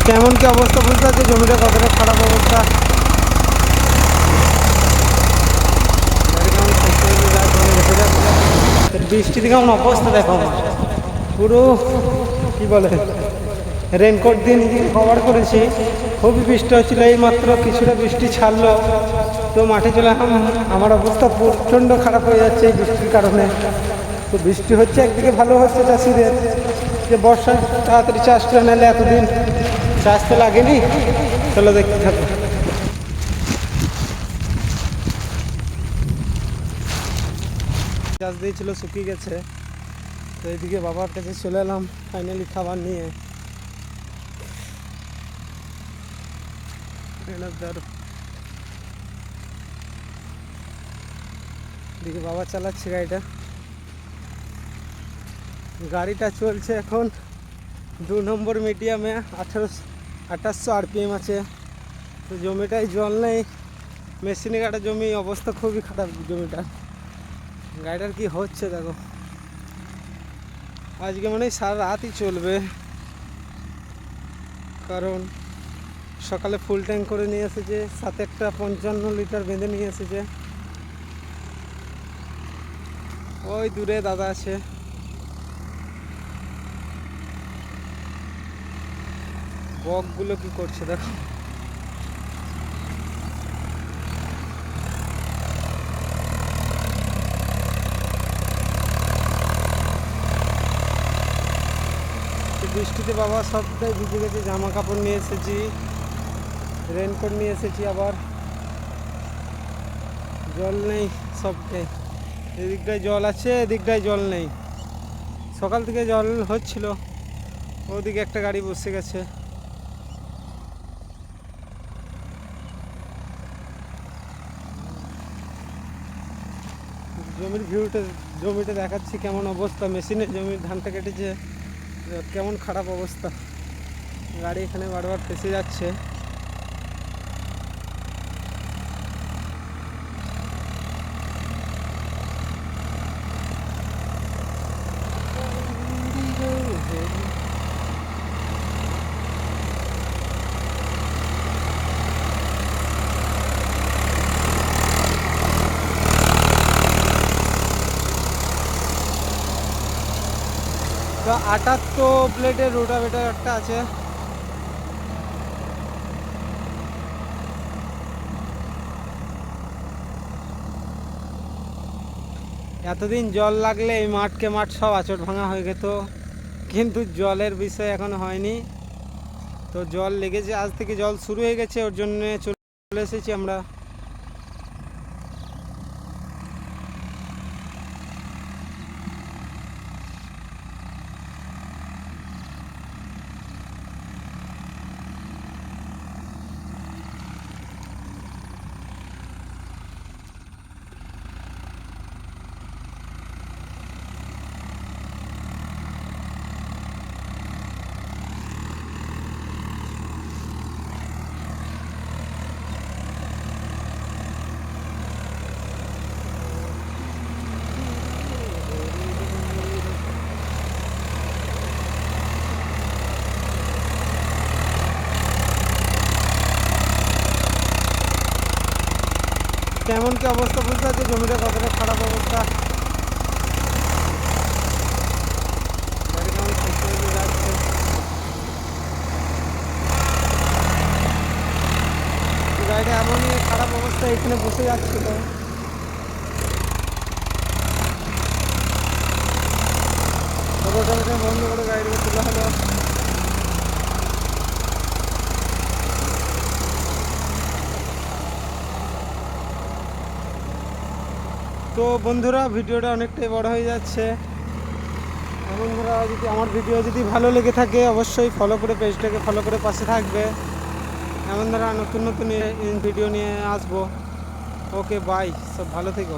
কেমন কি অবস্থা বুঝতে পারছি, জমিটা কতটা খারাপ অবস্থা। বৃষ্টিতে কেমন অবস্থা দেখো আমার, পুরো কি বলে রেনকোট দিয়ে নিজেকে কভার করেছি। খুবই বৃষ্টি হচ্ছিল, এই মাত্র কিছুটা বৃষ্টি ছাড়লো তো মাঠে চলে এলাম। আমার অবস্থা প্রচণ্ড খারাপ হয়ে যাচ্ছে এই বৃষ্টির কারণে। তো বৃষ্টি হচ্ছে একদিকে ভালো হচ্ছে চাষিদের, যে বর্ষায় তাড়াতাড়ি চাষটা নাহলে এতদিন চাষ তো লাগেনি। চলো দেখতে থাকো। চাষ দিয়েছিল শুকিয়ে গেছে, তো এইদিকে বাবার কাছে চলে এলাম ফাইনালি খাবার নিয়ে। এদিকে বাবা চালাচ্ছে গাড়িটা। গাড়িটা চলছে এখন 2 নম্বর মিডিয়ামে, 2800 RPM আছে। তো জমিটায় জল নেই, মেশিনে কাটা জমি, অবস্থা খুবই খারাপ জমিটা। গাড়িটার কি হচ্ছে দেখো, আজকে মনে হয় সারা রাতই চলবে, কারণ সকালে ফুল ট্যাঙ্ক করে নিয়ে এসেছে, সাথে একটা 55 লিটার বেঁধে নিয়ে এসেছে। ওই দূরে দাদা আছে। বকগুলো কি করছে দেখো। বৃষ্টিতে বাবা সবটাই ভিজে গেছে, জামা কাপড় নিয়ে এসেছি, রেনকোট নিয়ে এসেছি, আবার জল নেই সবটাই। এদিকটায় জল আছে, এদিকটায় জল নেই। সকাল থেকে জল হচ্ছিল, ওদিকে একটা গাড়ি বসে গেছে। জমির ভিউটা, জমিটা দেখাচ্ছি কেমন অবস্থা। মেশিনে জমির ধানটা কেটেছে, কেমন খারাপ অবস্থা। গাড়ি এখানে বারবার ফেসে যাচ্ছে। তো 78 প্লেটের রোটাভেটার একটা আছে। এতদিন জল লাগলে এই মাঠকে মাঠ সব আঁচড় ভাঙা হয়ে যেত, কিন্তু জলের বিষয় এখনো হয়নি। তো জল লেগেছে, আজ থেকে জল শুরু হয়ে গেছে, ওর জন্য চলে এসেছি আমরা। কেমন কি অবস্থা বুঝতে পারছি, জমিটা কতটা খারাপ অবস্থা। গাড়ি কেমন ফেসে যাচ্ছে। গাড়িটা এমনই খারাপ অবস্থা, এখানে বসে যাচ্ছিল। রোটাভেটার বন্ধ করে গাড়িটাকে তোলা হলো। তো বন্ধুরা, ভিডিওটা অনেকটাই বড় হয়ে যাচ্ছে। বন্ধুরা, যদি আমার ভিডিও যদি ভালো লেগে থাকে অবশ্যই ফলো করে, পেজটাকে ফলো করে পাশে থাকবে। এমন ধরা নতুন নতুন ভিডিও নিয়ে আসবো। ওকে বাই, সব ভালো থেকো।